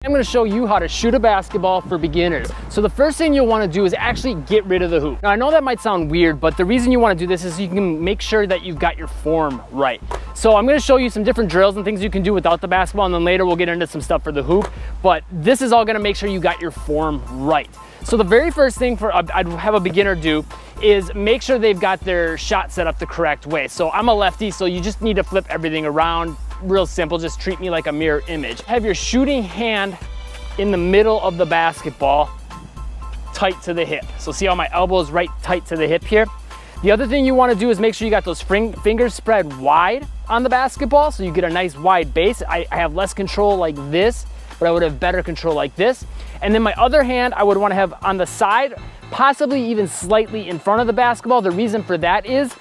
I'm going to show you how to shoot a basketball for beginners. So the first thing you'll want to do is actually get rid of the hoop. Now I know that might sound weird, but the reason you want to do this is so you can make sure that you've got your form right. So I'm going to show you some different drills and things you can do without the basketball, and then later we'll get into some stuff for the hoop. But this is all going to make sure you got your form right. So the very first thing I'd have a beginner do is make sure they've got their shot set up the correct way. So I'm a lefty, so you just need to flip everything around. Real simple, just treat me like a mirror image. Have your shooting hand in the middle of the basketball, tight to the hip. So see how my elbow is right tight to the hip here? The other thing you want to do is make sure you got those fingers spread wide on the basketball so you get a nice wide base. I have less control like this, but I would have better control like this. And then my other hand, I would want to have on the side, possibly even slightly in front of the basketball. The reason for that is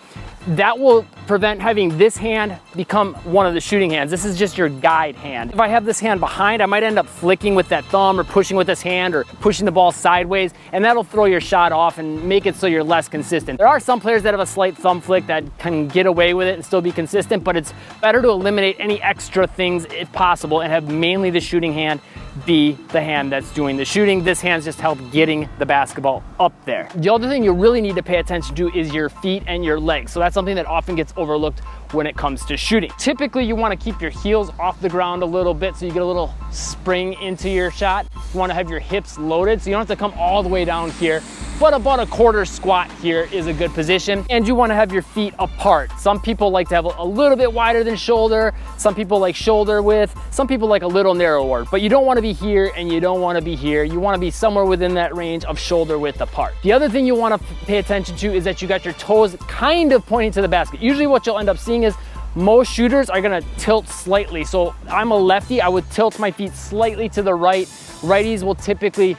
that will prevent having this hand become one of the shooting hands. This is just your guide hand. If I have this hand behind, I might end up flicking with that thumb or pushing with this hand or pushing the ball sideways, and that'll throw your shot off and make it so you're less consistent. There are some players that have a slight thumb flick that can get away with it and still be consistent, but it's better to eliminate any extra things if possible and have mainly the shooting hand be the hand that's doing the shooting. This hand's just help getting the basketball up there. The other thing you really need to pay attention to is your feet and your legs. So that's something that often gets overlooked when it comes to shooting. Typically, you want to keep your heels off the ground a little bit so you get a little spring into your shot. You want to have your hips loaded so you don't have to come all the way down here, but about a quarter squat here is a good position. And you want to have your feet apart. Some people like to have a little bit wider than shoulder. Some people like shoulder width. Some people like a little narrower, but you don't want to be here and you don't want to be here. You want to be somewhere within that range of shoulder width apart. The other thing you want to pay attention to is that you got your toes kind of pointing to the basket. Usually what you'll end up seeing is most shooters are going to tilt slightly. So I'm a lefty, I would tilt my feet slightly to the right. Righties will typically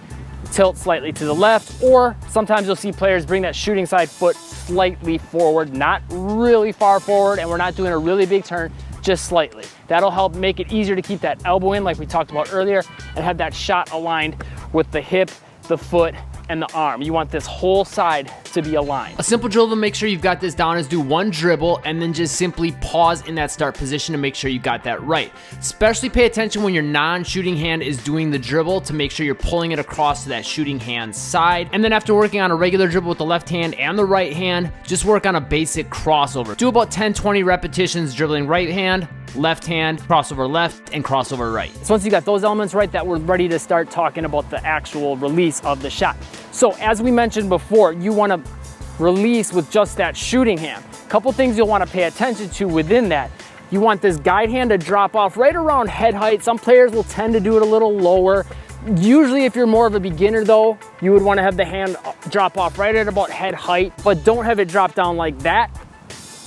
tilt slightly to the left, or sometimes you'll see players bring that shooting side foot slightly forward, not really far forward, and we're not doing a really big turn, just slightly. That'll help make it easier to keep that elbow in like we talked about earlier and have that shot aligned with the hip, the foot, and the arm. You want this whole side to be aligned. A simple drill to make sure you've got this down is do one dribble and then just simply pause in that start position to make sure you got that right. Especially pay attention when your non-shooting hand is doing the dribble to make sure you're pulling it across to that shooting hand side. And then after working on a regular dribble with the left hand and the right hand, just work on a basic crossover. Do about 10-20 repetitions dribbling right hand, left hand, crossover left, and crossover right. So once you got those elements right, that we're ready to start talking about the actual release of the shot. So as we mentioned before, you want to release with just that shooting hand. A couple things you'll want to pay attention to within that. You want this guide hand to drop off right around head height. Some players will tend to do it a little lower. Usually if you're more of a beginner though, you would want to have the hand drop off right at about head height, but don't have it drop down like that.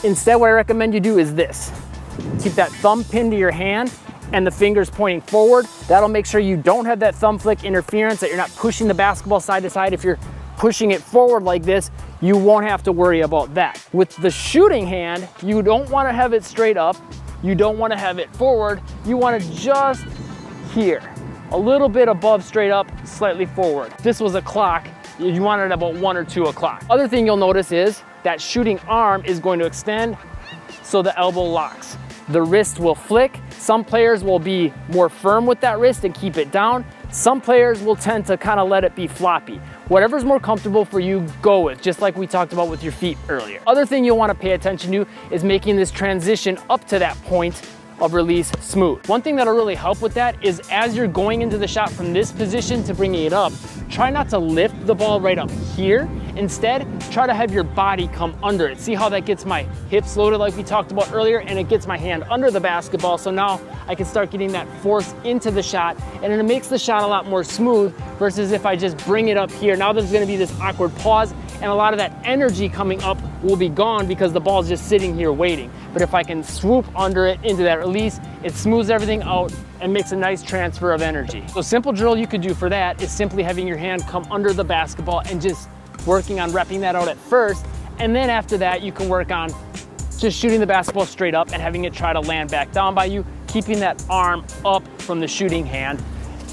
Instead, what I recommend you do is this. Keep that thumb pinned to your hand and the fingers pointing forward. That'll make sure you don't have that thumb flick interference, that you're not pushing the basketball side to side. If you're pushing it forward like this, you won't have to worry about that. With the shooting hand, you don't want to have it straight up. You don't want to have it forward. You want to just here, a little bit above straight up, slightly forward. If this was a clock, you want it about 1 or 2 o'clock. Other thing you'll notice is that shooting arm is going to extend so the elbow locks. The wrist will flick. Some players will be more firm with that wrist and keep it down. Some players will tend to kind of let it be floppy. Whatever's more comfortable for you, go with, just like we talked about with your feet earlier. Other thing you'll want to pay attention to is making this transition up to that point of release smooth. One thing that'll really help with that is as you're going into the shot from this position to bringing it up, try not to lift the ball right up here. Instead, try to have your body come under it. See how that gets my hips loaded like we talked about earlier, and it gets my hand under the basketball, so now I can start getting that force into the shot, and it makes the shot a lot more smooth versus if I just bring it up here. Now there's gonna be this awkward pause, and a lot of that energy coming up will be gone because the ball's just sitting here waiting. But if I can swoop under it into that release, it smooths everything out and makes a nice transfer of energy. So a simple drill you could do for that is simply having your hand come under the basketball and just working on repping that out at first. And then after that, you can work on just shooting the basketball straight up and having it try to land back down by you, keeping that arm up from the shooting hand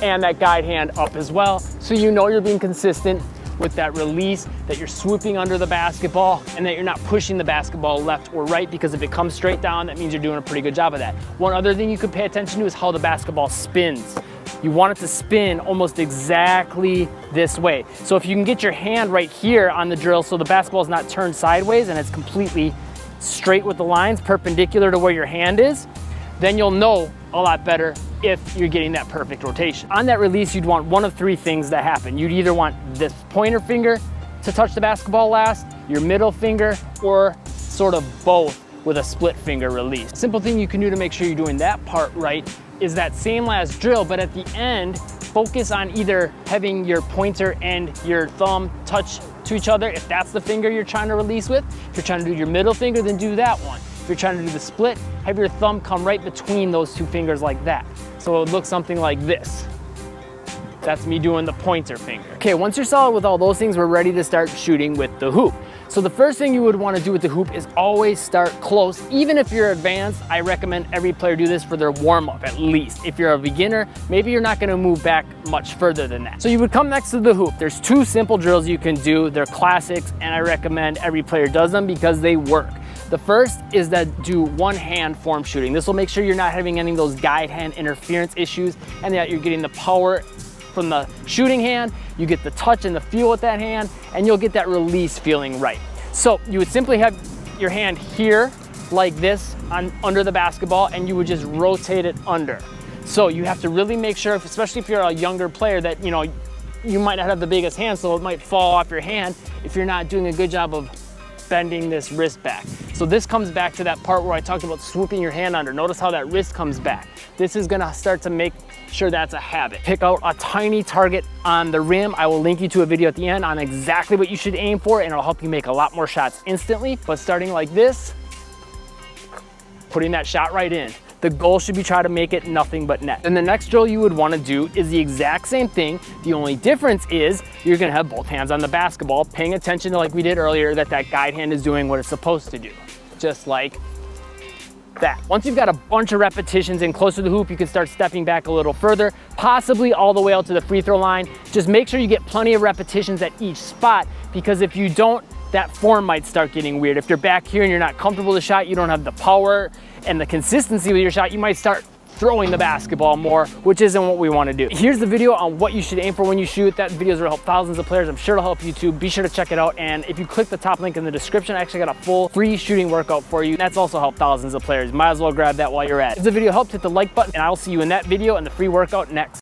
and that guide hand up as well. So you know you're being consistent with that release, that you're swooping under the basketball and that you're not pushing the basketball left or right, because if it comes straight down, that means you're doing a pretty good job of that. One other thing you could pay attention to is how the basketball spins. you want it to spin almost exactly this way. So if you can get your hand right here on the drill so the basketball is not turned sideways and it's completely straight with the lines perpendicular to where your hand is, then you'll know a lot better if you're getting that perfect rotation. On that release, you'd want one of three things to happen. You'd either want this pointer finger to touch the basketball last, your middle finger, or sort of both with a split finger release. Simple thing you can do to make sure you're doing that part right is that same last drill, but at the end, focus on either having your pointer and your thumb touch to each other if that's the finger you're trying to release with. If you're trying to do your middle finger, then do that one. If you're trying to do the split, have your thumb come right between those two fingers like that. So it would look something like this. That's me doing the pointer finger. Okay, once you're solid with all those things, we're ready to start shooting with the hoop. So the first thing you would want to do with the hoop is always start close. Even if you're advanced, I recommend every player do this for their warm-up at least. If you're a beginner, maybe you're not going to move back much further than that. So you would come next to the hoop. There's two simple drills you can do. They're classics, and I recommend every player does them because they work. The first is that do one hand form shooting. This will make sure you're not having any of those guide hand interference issues and that you're getting the power from the shooting hand, you get the touch and the feel with that hand, and you'll get that release feeling right. So you would simply have your hand here like this under the basketball, and you would just rotate it under. So you have to really make sure, especially if you're a younger player, that you might not have the biggest hand, so it might fall off your hand if you're not doing a good job of bending this wrist back. So this comes back to that part where I talked about swooping your hand under. Notice how that wrist comes back. This is gonna start to make sure that's a habit. Pick out a tiny target on the rim. I will link you to a video at the end on exactly what you should aim for, and it'll help you make a lot more shots instantly. But starting like this, putting that shot right in. The goal should be try to make it nothing but net. And the next drill you would want to do is the exact same thing. The only difference is you're going to have both hands on the basketball, paying attention to, like we did earlier, that guide hand is doing what it's supposed to do. Just like that. Once you've got a bunch of repetitions in close to the hoop, you can start stepping back a little further, possibly all the way out to the free throw line. Just make sure you get plenty of repetitions at each spot, because if you don't, that form might start getting weird. If you're back here and you're not comfortable with the shot, you don't have the power and the consistency with your shot, you might start throwing the basketball more, which isn't what we want to do. Here's the video on what you should aim for when you shoot. That video will help thousands of players. I'm sure it'll help you too. Be sure to check it out. And if you click the top link in the description, I actually got a full free shooting workout for you. That's also helped thousands of players. Might as well grab that while you're at it. If the video helped, hit the like button, and I'll see you in that video and the free workout next.